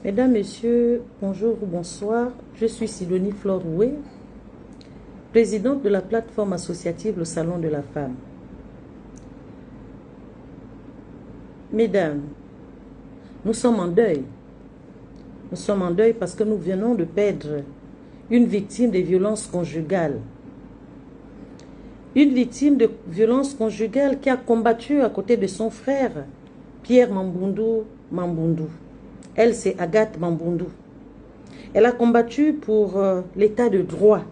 Mesdames, Messieurs, bonjour ou bonsoir. Je suis Sidonie Flore-Roué, présidente de la plateforme associative Le Salon de la Femme. Mesdames, nous sommes en deuil. Nous sommes en deuil parce que nous venons de perdre une victime de violences conjugales. Une victime de violences conjugales qui a combattu à côté de son frère, Pierre Mambundu. Elle, c'est Agathe Mambundu. Elle a combattu pour l'état de droit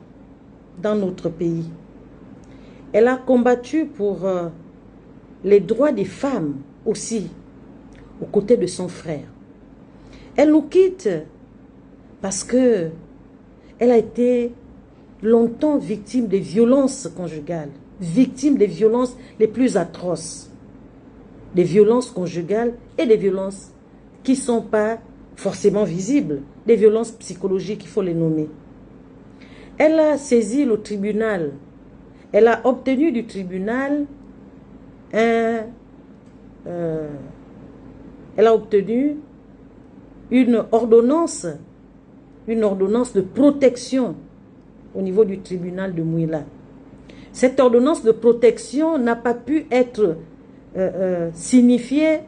dans notre pays. Elle a combattu pour les droits des femmes aussi, aux côtés de son frère. Elle nous quitte parce que elle a été longtemps victime des violences conjugales, victime des violences les plus atroces, des violences conjugales et des violences qui ne sont pas forcément visibles, des violences psychologiques, il faut les nommer. Elle a saisi le tribunal, elle a obtenu du tribunal elle a obtenu une ordonnance de protection au niveau du tribunal de Mouila. Cette ordonnance de protection n'a pas pu être signifiée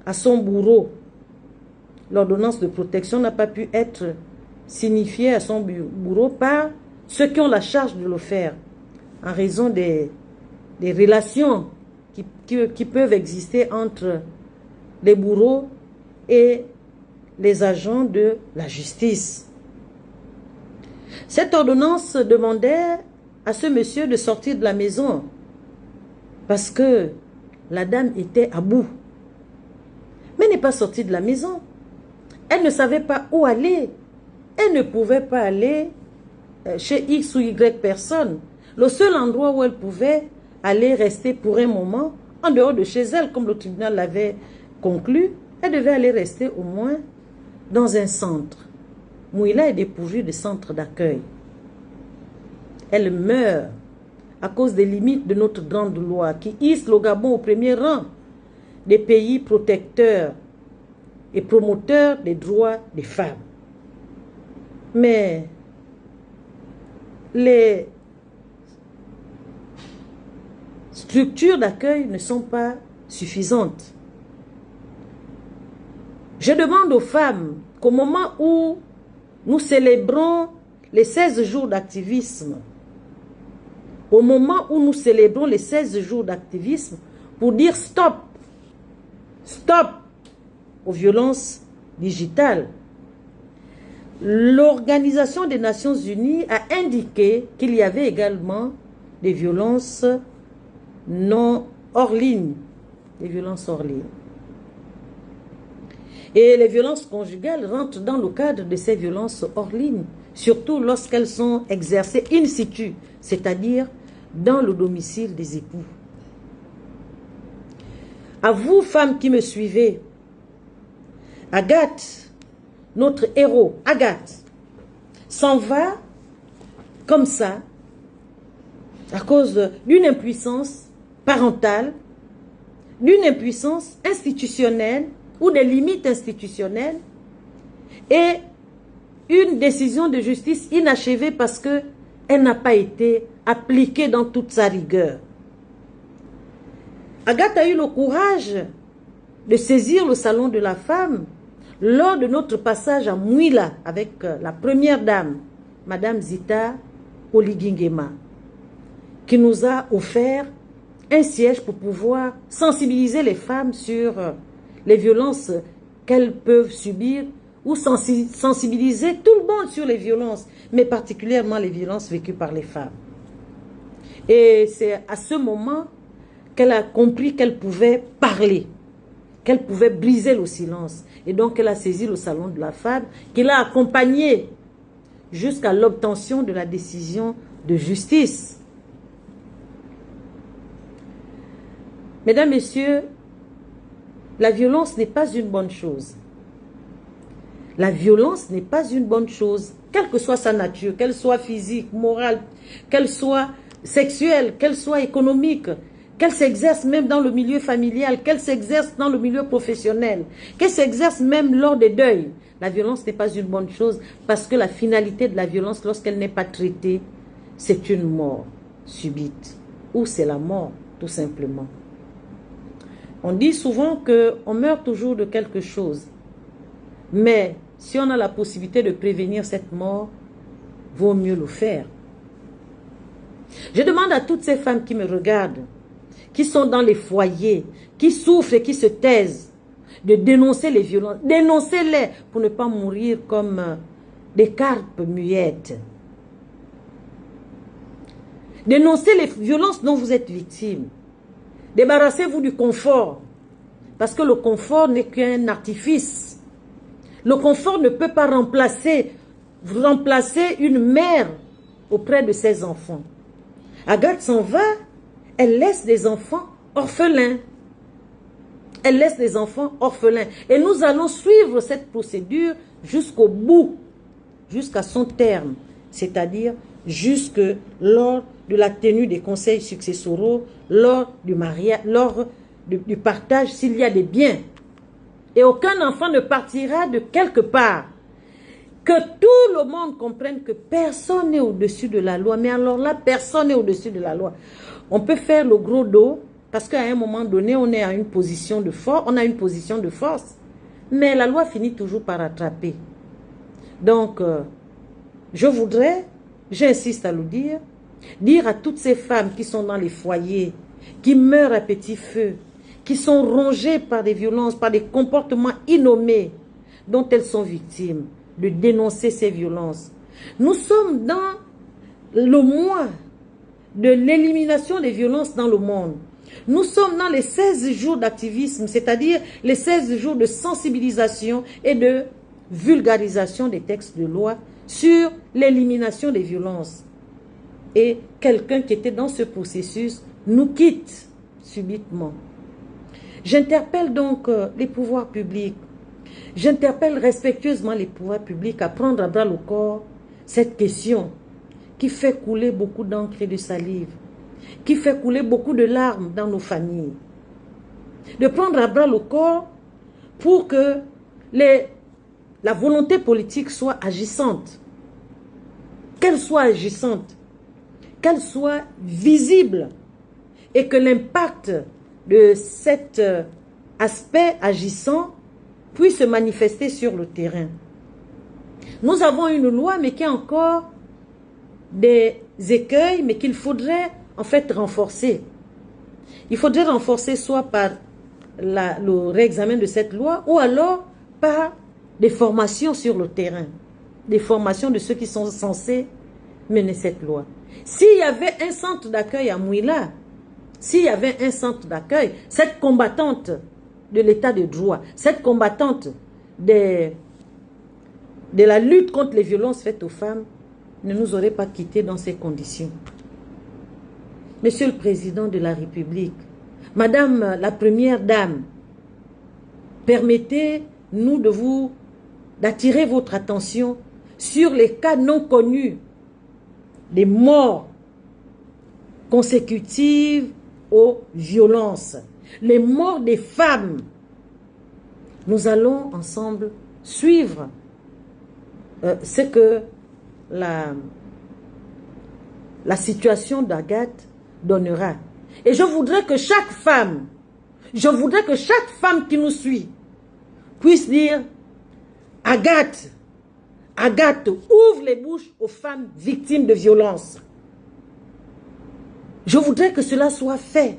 à son bourreau. L'ordonnance de protection n'a pas pu être signifiée à son bourreau par ceux qui ont la charge de le faire, en raison des relations qui peuvent exister entre les bourreaux et les agents de la justice. Cette ordonnance demandait à ce monsieur de sortir de la maison parce que la dame était à bout. Mais n'est pas sortie de la maison. Elle ne savait pas où aller. Elle ne pouvait pas aller chez X ou Y personne. Le seul endroit où elle pouvait aller rester pour un moment, en dehors de chez elle, comme le tribunal l'avait conclu, elle devait aller rester au moins dans un centre. Mouila est dépourvue de centre d'accueil. Elle meurt à cause des limites de notre grande loi qui hisse le Gabon au premier rang des pays protecteurs et promoteurs des droits des femmes. Mais les structures d'accueil ne sont pas suffisantes. Je demande aux femmes qu'au moment où nous célébrons les 16 jours d'activisme, au moment où nous célébrons les 16 jours d'activisme, pour dire stop, stop aux violences digitales, l'Organisation des Nations Unies a indiqué qu'il y avait également des violences non hors ligne, des violences hors ligne. Et les violences conjugales rentrent dans le cadre de ces violences hors ligne, surtout lorsqu'elles sont exercées in situ, c'est-à-dire dans le domicile des époux. À vous, femmes qui me suivez, Agathe, notre héros, Agathe, s'en va comme ça, à cause d'une impuissance parentale, d'une impuissance institutionnelle, ou des limites institutionnelles, et une décision de justice inachevée parce qu'elle n'a pas été appliquée dans toute sa rigueur. Agathe a eu le courage de saisir le salon de la femme lors de notre passage à Mouila avec la première dame, Madame Zita Oligingema, qui nous a offert un siège pour pouvoir sensibiliser les femmes sur les violences qu'elles peuvent subir, ou sensibiliser tout le monde sur les violences, mais particulièrement les violences vécues par les femmes. Et c'est à ce moment qu'elle a compris qu'elle pouvait parler, qu'elle pouvait briser le silence. Et donc elle a saisi le salon de la femme, qui l'a accompagnée jusqu'à l'obtention de la décision de justice. Mesdames, Messieurs, la violence n'est pas une bonne chose. La violence n'est pas une bonne chose, quelle que soit sa nature, qu'elle soit physique, morale, qu'elle soit sexuelle, qu'elle soit économique, qu'elle s'exerce même dans le milieu familial, qu'elle s'exerce dans le milieu professionnel, qu'elle s'exerce même lors des deuils. La violence n'est pas une bonne chose parce que la finalité de la violence, lorsqu'elle n'est pas traitée, c'est une mort subite ou c'est la mort, tout simplement. On dit souvent qu'on meurt toujours de quelque chose, mais si on a la possibilité de prévenir cette mort, vaut mieux le faire. Je demande à toutes ces femmes qui me regardent, qui sont dans les foyers, qui souffrent et qui se taisent, de dénoncer les violences. Dénoncez-les pour ne pas mourir comme des carpes muettes. Dénoncez les violences dont vous êtes victime. Débarrassez-vous du confort, parce que le confort n'est qu'un artifice. Le confort ne peut pas remplacer une mère auprès de ses enfants. Agathe s'en va, elle laisse des enfants orphelins. Elle laisse des enfants orphelins. Et nous allons suivre cette procédure jusqu'au bout, jusqu'à son terme, c'est-à-dire jusque lors de la tenue des conseils successoraux, lors du mariage, lors du partage s'il y a des biens. Et aucun enfant ne partira de quelque part. Que tout le monde comprenne que personne n'est au-dessus de la loi. Mais alors là, personne n'est au-dessus de la loi. On peut faire le gros dos, parce qu'à un moment donné, on est à une position de force, on a une position de force. Mais la loi finit toujours par attraper. Donc, je voudrais, j'insiste à le dire à toutes ces femmes qui sont dans les foyers, qui meurent à petit feu, qui sont rongées par des violences, par des comportements innommés dont elles sont victimes, de dénoncer ces violences. Nous sommes dans le mois de l'élimination des violences dans le monde. Nous sommes dans les 16 jours d'activisme, c'est-à-dire les 16 jours de sensibilisation et de vulgarisation des textes de loi sur l'élimination des violences. Et quelqu'un qui était dans ce processus nous quitte subitement. J'interpelle donc les pouvoirs publics. J'interpelle respectueusement les pouvoirs publics à prendre à bras le corps cette question qui fait couler beaucoup d'encre et de salive, qui fait couler beaucoup de larmes dans nos familles. De prendre à bras le corps pour que la volonté politique soit agissante, qu'elle soit agissante, qu'elle soit visible et que l'impact de cet aspect agissant puisse se manifester sur le terrain. Nous avons une loi, mais qui a encore des écueils, mais qu'il faudrait en fait renforcer. Il faudrait renforcer soit par le réexamen de cette loi, ou alors par des formations sur le terrain, des formations de ceux qui sont censés mener cette loi. S'il y avait un centre d'accueil à Mouila, s'il y avait un centre d'accueil, cette combattante de l'état de droit, cette combattante de la lutte contre les violences faites aux femmes, ne nous aurait pas quittés dans ces conditions. Monsieur le Président de la République, Madame la Première Dame, permettez-nous d'attirer votre attention sur les cas non connus des morts consécutives aux violences, les morts des femmes. Nous allons ensemble suivre ce que la situation d'Agathe donnera. Et je voudrais que chaque femme qui nous suit puisse dire: Agathe, ouvre les bouches aux femmes victimes de violences. Je voudrais que cela soit fait.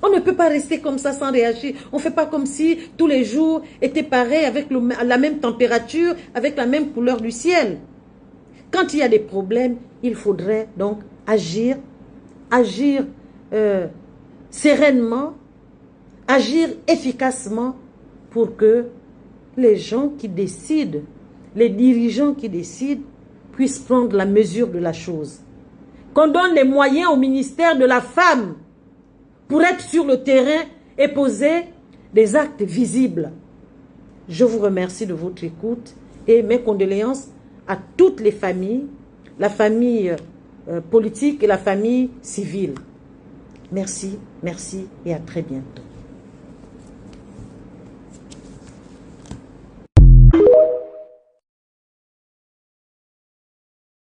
On ne peut pas rester comme ça sans réagir. On ne fait pas comme si tous les jours étaient pareils, avec la même température, avec la même couleur du ciel. Quand il y a des problèmes, il faudrait donc agir sereinement, agir efficacement pour que les gens qui décident, les dirigeants qui décident, puissent prendre la mesure de la chose. Qu'on donne les moyens au ministère de la femme pour être sur le terrain et poser des actes visibles. Je vous remercie de votre écoute et mes condoléances à toutes les familles, la famille politique et la famille civile. Merci, merci et à très bientôt.